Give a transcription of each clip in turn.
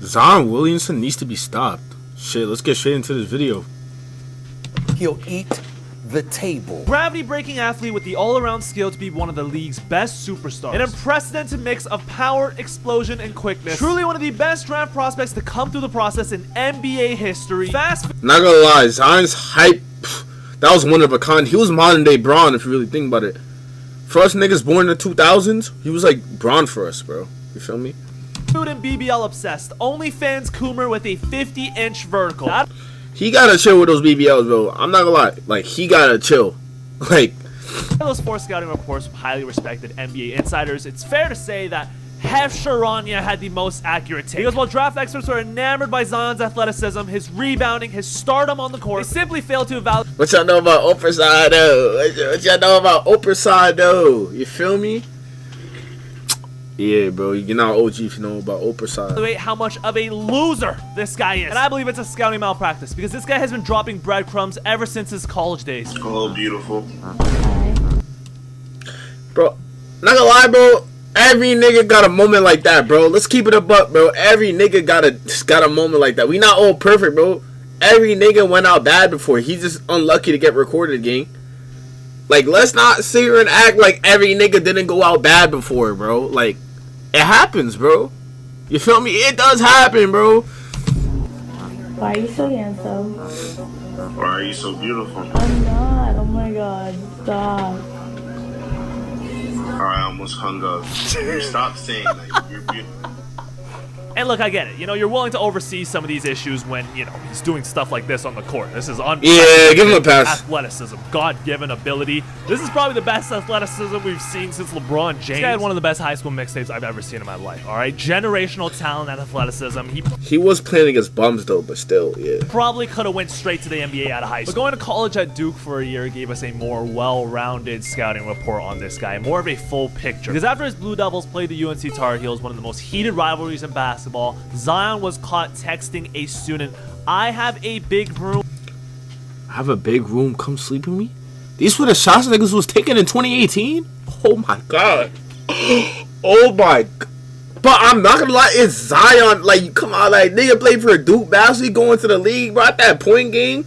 Zion Williamson needs to be stopped. Shit, let's get straight into this video. He'll eat the table. Gravity-breaking athlete with the all-around skill to be one of the league's best superstars. An unprecedented mix of power, explosion, and quickness. Truly one of the best draft prospects to come through the process in NBA history. Not gonna lie, Zion's hype, that was one of a kind. He was modern day Braun if you really think about it. For us niggas born in the 2000s, he was like Braun for us, bro. You feel me? Food and BBL obsessed. OnlyFans Coomer with a 50-inch vertical. He gotta chill with those BBLs, bro. I'm not gonna lie. Like, he gotta chill. Like, those 4 scouting reports from highly respected NBA insiders, it's fair to say that Hef Sharania had the most accurate take. Because while draft experts were enamored by Zion's athleticism, his rebounding, his stardom on the court, they simply failed to evaluate. What y'all know about Oprah side, though? What y'all know about Oprah side, though? You feel me? Yeah, bro, you're not OG if you know about Oprah side. How much of a loser this guy is. And I believe it's a scouting malpractice because this guy has been dropping breadcrumbs ever since his college days. Oh, beautiful. Bro, not gonna lie, bro. Every nigga got a moment like that, bro. Let's keep it a buck, bro. Every nigga got a moment like that. We not all perfect, bro. Every nigga went out bad before. He's just unlucky to get recorded, gang. Like, let's not sit here and act like every nigga didn't go out bad before, bro. Like, it happens, bro. You feel me? It does happen, bro. Why are you so handsome? Why are you so beautiful? I'm not. Oh my god. Stop. I almost hung up. You stop saying that you're beautiful. And look, I get it. You know, you're willing to oversee some of these issues when, you know, he's doing stuff like this on the court. This is yeah, give him a pass. Athleticism, God-given ability. This is probably the best athleticism we've seen since LeBron James. This guy had one of the best high school mixtapes I've ever seen in my life. All right, generational talent and athleticism. He was playing against bums though, but still, yeah. Probably could have went straight to the NBA out of high school. But going to college at Duke for a year gave us a more well-rounded scouting report on this guy, more of a full picture. Because after his Blue Devils played the UNC Tar Heels, one of the most heated rivalries in basketball, Zion was caught texting a student, "I have a big room." I have a big room, come sleep with me? These were the shots niggas was taking in 2018? Oh my god. Oh my god. But I'm not gonna lie, it's Zion. Like, come on, like, nigga played for Duke basketball, going to the league, bro, at that point game.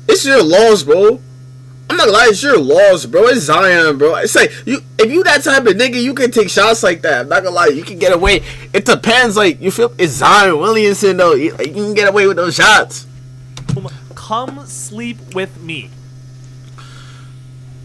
It's your loss, bro. I'm not gonna lie, it's your loss, bro. It's Zion, bro. It's like, if you that type of nigga, you can take shots like that. I'm not gonna lie, you can get away. It depends, like, you feel, it's Zion Williamson, though. You can get away with those shots. Come sleep with me.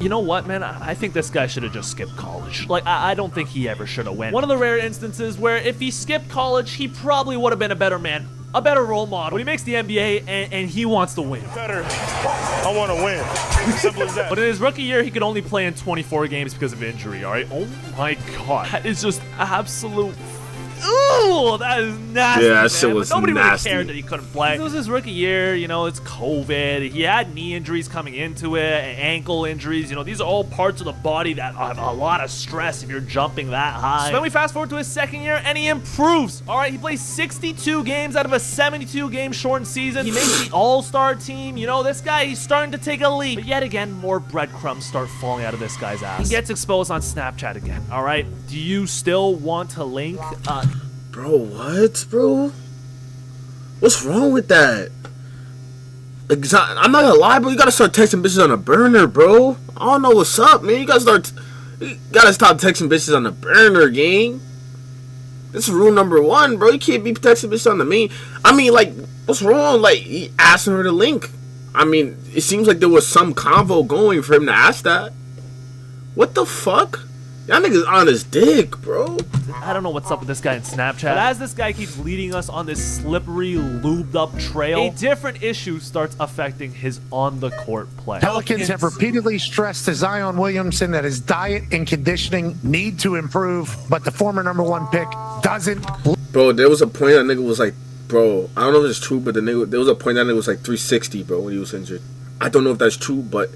You know what, man? I think this guy should have just skipped college. Like, I don't think he ever should have went. One of the rare instances where if he skipped college, he probably would have been a better man, a better role model. When he makes the NBA and he wants to win. Better. I want to win. Simple as that. But in his rookie year, he could only play in 24 games because of injury, all right? Oh my god. That is just absolute... Ooh, that is nasty. Yeah, that shit was nobody nasty. really cared that he couldn't play. It was his rookie year, you know, it's COVID. He had knee injuries coming into it, and ankle injuries. You know, these are all parts of the body that have a lot of stress if you're jumping that high. So then we fast forward to his second year, and he improves. All right, he plays 62 games out of a 72-game shortened season. He makes the all-star team. You know, this guy, he's starting to take a leap. But yet again, more breadcrumbs start falling out of this guy's ass. He gets exposed on Snapchat again, all right? Do you still want to link? Bro, what, bro? What's wrong with that? I'm not gonna lie, bro. You gotta start texting bitches on a burner, bro. I don't know what's up, man. You gotta stop texting bitches on the burner, gang. This is rule number 1, bro. You can't be texting bitches on the main. I mean, like, what's wrong? Like, he asking her to link. I mean, it seems like there was some convo going for him to ask that. What the fuck? Y'all niggas on his dick, bro. I don't know what's up with this guy in Snapchat. But as this guy keeps leading us on this slippery, lubed-up trail, a different issue starts affecting his on-the-court play. Pelicans have repeatedly stressed to Zion Williamson that his diet and conditioning need to improve, but the former #1 pick doesn't. Bro, there was a point that nigga was like, bro, I don't know if it's true, but there was a point that nigga was like 360, bro, when he was injured. I don't know if that's true, but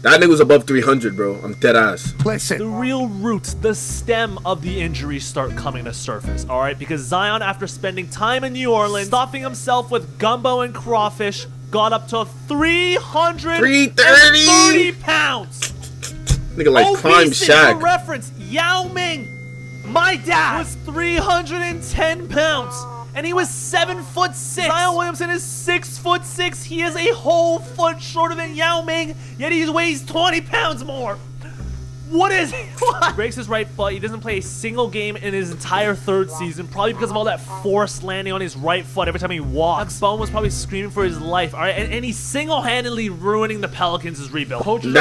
that nigga was above 300, bro. I'm dead ass. Listen. The real roots, the stem of the injuries start coming to surface, all right? Because Zion, after spending time in New Orleans, stuffing himself with gumbo and crawfish, got up to 330 pounds. Nigga like Prime Shaq. For reference, Yao Ming, my dad, was 310 pounds. and he was 7'6". Zion Williamson is 6'6". He is a whole foot shorter than Yao Ming, yet he weighs 20 pounds more. What is it? He breaks his right foot. He doesn't play a single game in his entire third season, probably because of all that forced landing on his right foot every time he walks. That bum was probably screaming for his life, all right? And he's single-handedly ruining the Pelicans' rebuild. Coaches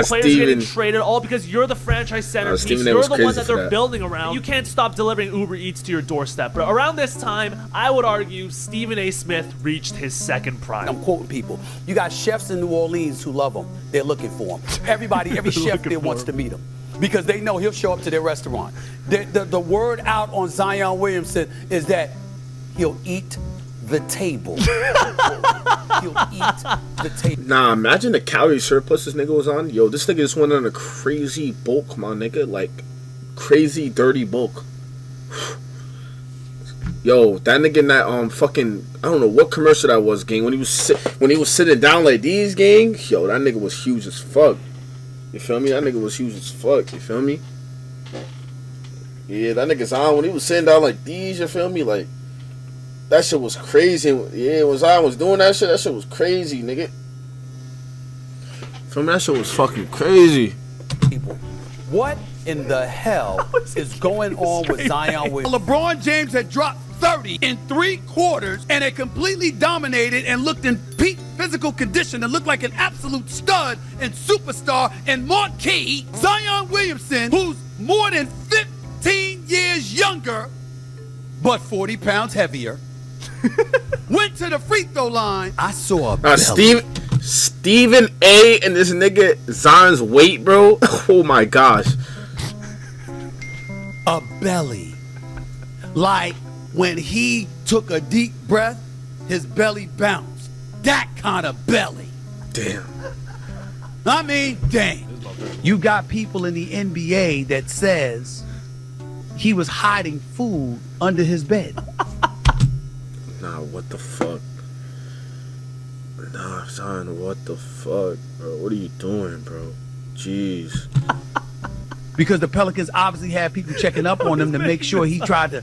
players getting traded, all because you're the franchise centerpiece. You're the one that they're building around. You can't stop delivering Uber Eats to your doorstep. But around this time, I would argue Stephen A. Smith reached his second prime. I'm quoting people. You got chefs in New Orleans who love him. They're looking for him. Every chef there wants to meet him because they know he'll show up to their restaurant. The word out on Zion Williamson is that he'll eat the table. He'll eat the table. Nah, imagine the calorie surplus this nigga was on. Yo, this nigga just went on a crazy bulk, my nigga. Like, crazy dirty bulk. Yo, that nigga in that fucking, I don't know what commercial that was, gang. When he was sitting down like these, gang. Yo, that nigga was huge as fuck. You feel me? That nigga was huge as fuck. You feel me? Yeah, that nigga's on when he was sitting down like these. You feel me? Like, that shit was crazy. Yeah, when Zion was doing that shit was crazy, nigga. Feel me? That shit was fucking crazy. What in the hell is going on with Zion Williamson? LeBron James had dropped 30 in 3 quarters and had completely dominated and looked in peak physical condition and looked like an absolute stud and superstar and marquee. Zion Williamson, who's more than 15 years younger, but 40 pounds heavier, went to the free throw line. I saw a Stephen A. and this nigga Zion's weight, bro. Oh my gosh. A belly. Like when he took a deep breath, his belly bounced. That kind of belly. Damn. I mean, dang. You got people in the NBA that says he was hiding food under his bed. Nah, what the fuck? Nah, son, what the fuck, bro? What are you doing, bro? Jeez. Because the Pelicans obviously had people checking up on him to make sure he tried to.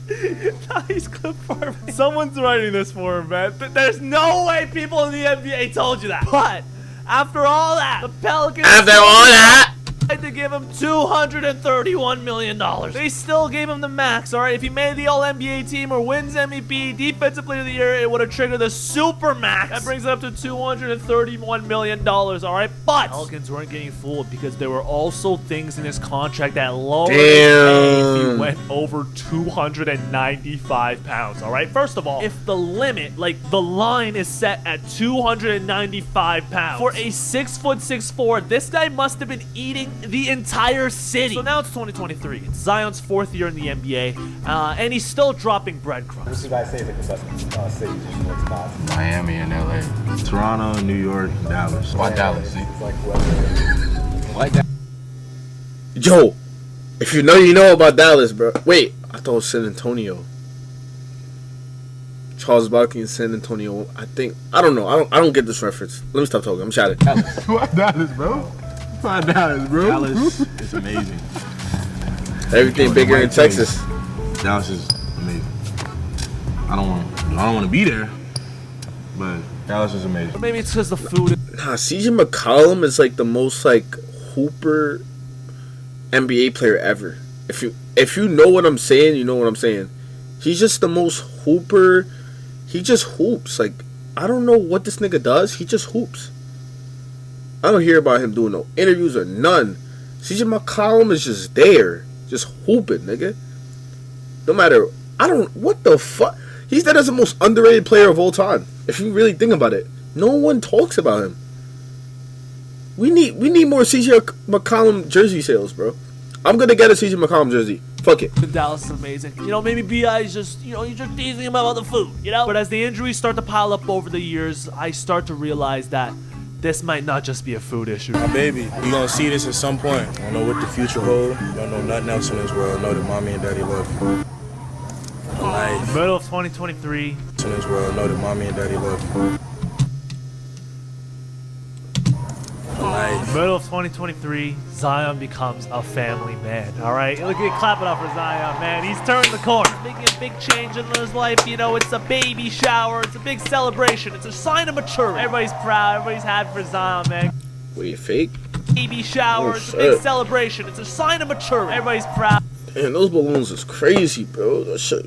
Nice clip farming. Someone's writing this for him, man. There's no way people in the NBA told you that. But after all that, the Pelicans tried to give him $231 million. They still gave him the max, all right? If he made the All-NBA team or wins MVP, Defensive Player of the Year, it would have triggered the super max. That brings it up to $231 million, all right? But Pelicans weren't getting fooled because there were also things in his contract that lowered his pay if he went over 295 pounds, all right? First of all, if the limit, like the line is set at 295 pounds, for a 6'6'4", this guy must have been eating the entire city. So now it's 2023. It's Zion's 4th year in the NBA, and he's still dropping breadcrumbs. What you guys say is the best cities in sports spots? Miami and LA. Toronto, New York, Dallas. Why Dallas? It's like why Dallas? Yo, if you know, you know about Dallas, bro. Wait, I thought it was San Antonio. Charles Barkley in San Antonio. I don't know. I don't get this reference. Let me stop talking. I'm shouting. Why Dallas, bro? Why Dallas, bro? Dallas is amazing. Everything bigger in Texas. Dallas is amazing. I don't want to be there, but Dallas is amazing. Or maybe it's because the food. Nah, CJ McCollum is like the most like hooper NBA player ever. If you know what I'm saying, you know what I'm saying. He's just the most hooper. He just hoops. Like, I don't know what this nigga does. He just hoops. I don't hear about him doing no interviews or none. CJ McCollum is just there. Just hooping, nigga. No matter, what the fuck? He's that as the most underrated player of all time. If you really think about it. No one talks about him. We need more CJ McCollum jersey sales, bro. I'm gonna get a CJ McCollum jersey. Fuck it. Dallas is amazing. You know, maybe B.I. is just, you're just teasing him about the food, you know? But as the injuries start to pile up over the years, I start to realize that this might not just be a food issue. My baby, you're gonna see this at some point. I don't know what the future holds. Don't know nothing else in this world. Know that mommy and daddy love you. Life. Middle of 2023. In this world, know that mommy and daddy love you. Life. Middle of 2023, Zion becomes a family man. All right, look at clap it up for Zion, man. He's turned the corner, making a big change in his life. You know, it's a baby shower, it's a big celebration, it's a sign of maturity. Everybody's proud, everybody's happy for Zion, man. Wait, fake? Baby shower, it's a big celebration, it's a sign of maturity. Everybody's proud. Damn, those balloons is crazy, bro. That shit.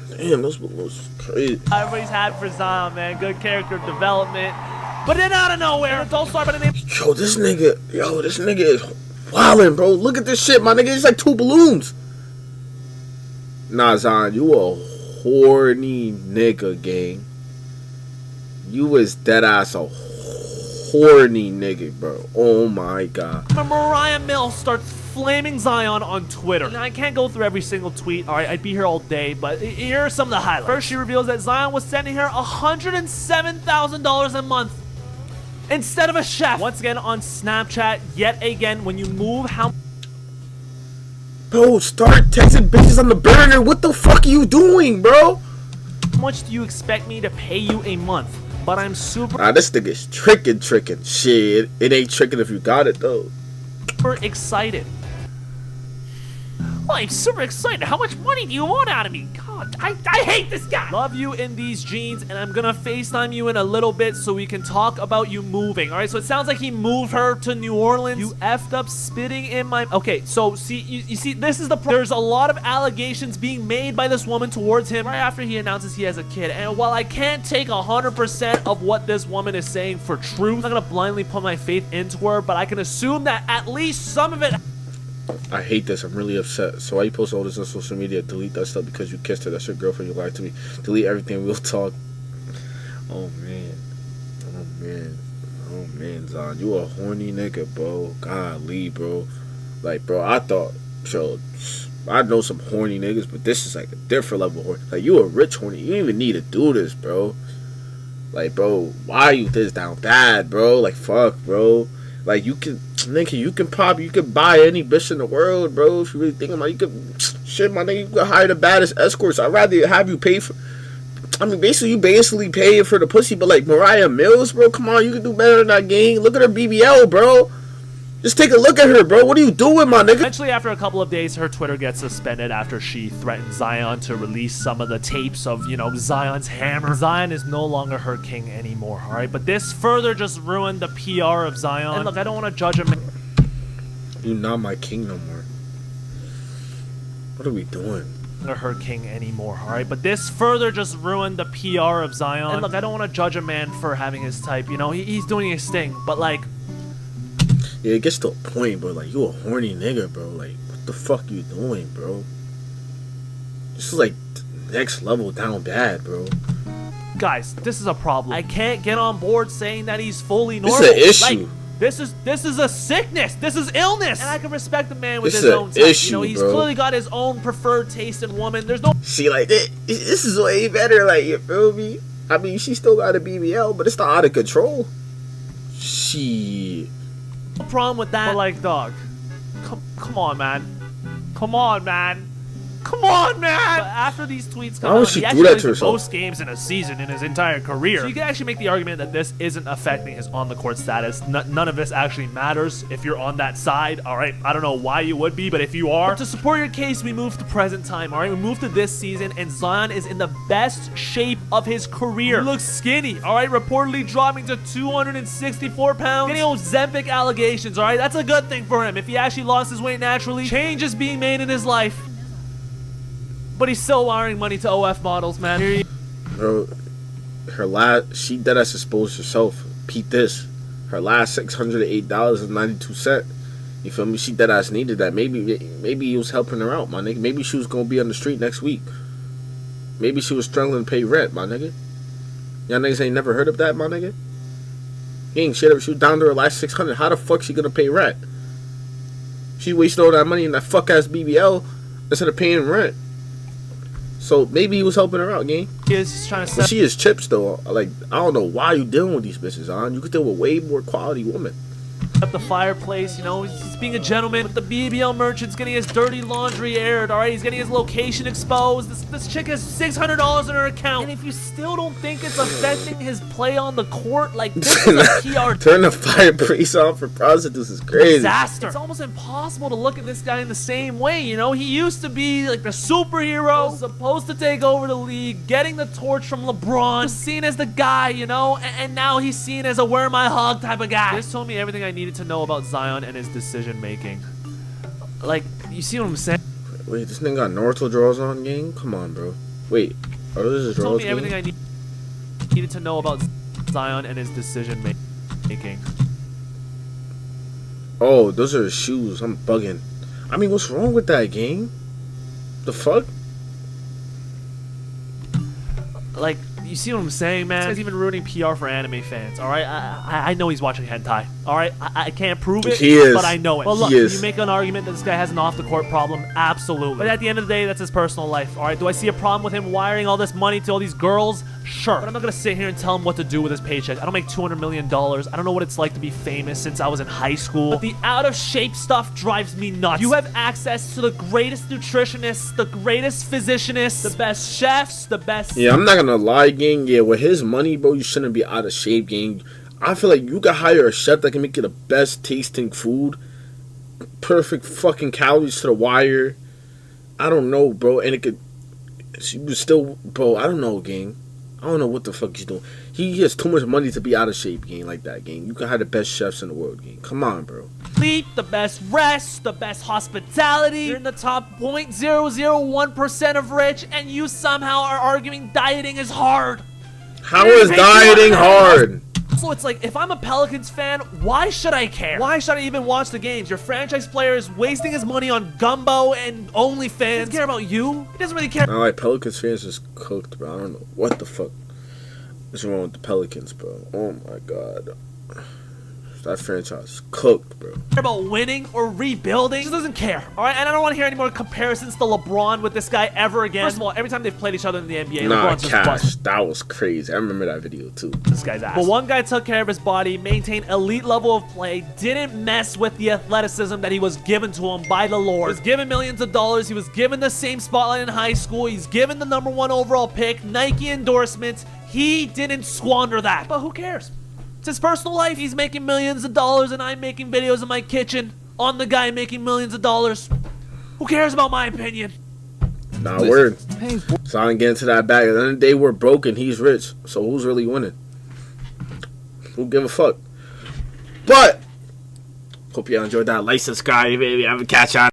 Damn, those balloons is crazy. Everybody's happy for Zion, man. Good character development. But then out of nowhere, it's all started by the name. Yo, this nigga is wildin', bro. Look at this shit, my nigga. It's like 2 balloons. Nah, Zion, you a horny nigga, gang. You was dead ass a horny nigga, bro. Oh my god. Mariah Mills starts flaming Zion on Twitter. Now, I can't go through every single tweet. All right, I'd be here all day, but here are some of the highlights. First, she reveals that Zion was sending her $107,000 a month instead of a chef. Once again on Snapchat, yet again, when you move, how... Bro, start texting bitches on the burner. What the fuck are you doing, bro? How much do you expect me to pay you a month? But I'm super... Nah, this nigga's tricking. Shit, it ain't tricking if you got it, though. Super excited. Well, I'm super excited. How much money do you want out of me? God, I hate this guy. Love you in these jeans, and I'm gonna FaceTime you in a little bit so we can talk about you moving. All right, so it sounds like he moved her to New Orleans. You effed up spitting in my... Okay, so see, you see, this is the problem. There's a lot of allegations being made by this woman towards him right after he announces he has a kid. And while I can't take 100% of what this woman is saying for truth, I'm not gonna blindly put my faith into her, but I can assume that at least some of it... I hate this. I'm really upset. So why you post all this on social media? Delete that stuff because you kissed her. That's your girlfriend. You lied to me. Delete everything. We'll talk. Oh man. Oh man, Zon. You a horny nigga, bro. Golly, bro. Like, bro, I thought, so I know some horny niggas, but this is like a different level of horny. Like, you a rich horny. You don't even need to do this, bro. Like, bro, why you this down bad, bro? Like, fuck, bro. Like, you can, nigga, you can buy any bitch in the world, bro. If you really think about it, you could, shit, my nigga, you could hire the baddest escorts. I'd rather have you pay for, I mean, you basically paying for the pussy, but like Mariah Mills, bro, come on, you can do better than that game. Look at her BBL, bro. Just take a look at her, bro. What are you doing, my nigga? Eventually, after a couple of days, her Twitter gets suspended after she threatened Zion to release some of the tapes of, you know, Zion's hammer. Zion is no longer her king anymore, all right? But this further just ruined the PR of Zion. And look, I don't want to judge him. You're not my king no more. What are we doing? Her king anymore, all right? But this further just ruined the PR of Zion. And look, I don't want to judge a man for having his type. You know, he's doing his thing, but like... Yeah, it gets to a point, bro. Like, you a horny nigga, bro. Like, what the fuck you doing, bro? This is like next level down bad, bro. Guys, this is a problem. I can't get on board saying that he's fully normal. This is an issue. Like, this is a sickness. This is illness. And I can respect a man with his own type. Issue, you know, he's clearly got his own preferred taste in woman. There's no... See, like, this is way better, like, you feel me? I mean, she still got a BBL, but it's not out of control. Shit. No problem with that. But like, dog, come on, man. Come on, man. Come on, man! But after these tweets come out, he actually plays the most games in a season in his entire career. So you can actually make the argument that this isn't affecting his on-the-court status. None of this actually matters if you're on that side, all right? I don't know why you would be, but if you are, but to support your case, we move to present time, all right? We move to this season, and Zion is in the best shape of his career. He looks skinny, all right? Reportedly dropping to 264 pounds. Getting Ozempic allegations, all right? That's a good thing for him. If he actually lost his weight naturally, change is being made in his life. But he's still wiring money to OF models, man. Bro, she dead ass exposed herself. Peep this. Her last $608.92. You feel me? She dead ass needed that. Maybe he was helping her out, my nigga. Maybe she was gonna be on the street next week. Maybe she was struggling to pay rent, my nigga. Y'all niggas ain't never heard of that, my nigga? He ain't shit. She was down to her last 600. How the fuck she gonna pay rent? She wasted all that money in that fuck ass BBL instead of paying rent. So maybe he was helping her out, gang. He's trying to. But she is chips though. Like, I don't know why you dealing with these bitches, on. You could deal with way more quality women. up the fireplace, you know, he's being a gentleman with the BBL merchants, getting his dirty laundry aired, all right? He's getting his location exposed. This chick has $600 in her account. And if you still don't think it's affecting his play on the court, like, this is a PR turn the fireplace on for prostitutes is crazy. disaster. It's almost impossible to look at this guy in the same way, you know? He used to be like the superhero, supposed to take over the league, getting the torch from LeBron, seen as the guy, you know? And now he's seen as a wear my hog type of guy. This told me everything I needed to know about Zion and his decision making. Like, you see what I'm saying? Wait, this nigga got Naruto draws on, gang? Come on, bro. Wait, are those his draws? Told me everything I needed to know about Zion and his decision making. Oh, those are his shoes. I'm bugging. I mean, what's wrong with that, gang? The fuck? Like, you see what I'm saying, man? This guy's even ruining PR for anime fans, alright? I know he's watching hentai, alright? I can't prove it, he is. But I know it. Well, look, He is. you make an argument that this guy has an off-the-court problem, absolutely. But at the end of the day, that's his personal life, alright? Do I see a problem with him wiring all this money to all these girls? Sure. But I'm not gonna sit here and tell him what to do with his paycheck. I don't make $200 million. I don't know what it's like to be famous since I was in high school. But the out-of-shape stuff drives me nuts. You have access to the greatest nutritionists, the greatest physicianists, the best chefs, the best... Yeah, I'm not gonna lie, gang. Yeah, with his money, bro, you shouldn't be out of shape, gang. I feel like you could hire a chef that can make you the best tasting food. Perfect fucking calories to the wire. I don't know, bro. And it could... She was still... Bro, I don't know, gang. I don't know what the fuck he's doing. He has too much money to be out of shape, gang, like that, gang. You can have the best chefs in the world, gang. Come on, bro. Sleep, the best rest, the best hospitality. You're in the top 0.001% of rich, and you somehow are arguing dieting is hard. How is dieting hard? So it's like, if I'm a Pelicans fan, why should I care? Why should I even watch the games? Your franchise player is wasting his money on Gumbo and OnlyFans. He doesn't care about you. He doesn't really care. I like Pelicans fans is cooked, bro. I don't know what the fuck is wrong with the Pelicans, bro. Oh my god. That franchise is cooked, bro. About winning or rebuilding. He just doesn't care. All right, and I don't want to hear any more comparisons to LeBron with this guy ever again. First of all, every time they've played each other in the NBA, Nah, LeBron's just Cash, busted that was crazy. I remember that video too. This guy's ass. But one guy took care of his body, maintained elite level of play, didn't mess with the athleticism that he was given to him by the Lord. He was given millions of dollars. He was given the same spotlight in high school. He's given the #1 overall pick, Nike endorsements. He didn't squander that. But who cares? It's his personal life. He's making millions of dollars and I'm making videos in my kitchen on the guy making millions of dollars. Who cares about my opinion? Nah, word. So I didn't get into that bag. At the end of the day, we're broke and he's rich. So who's really winning? Who give a fuck? But hope y'all enjoyed that. Like, subscribe, baby. I'm gonna catch y'all.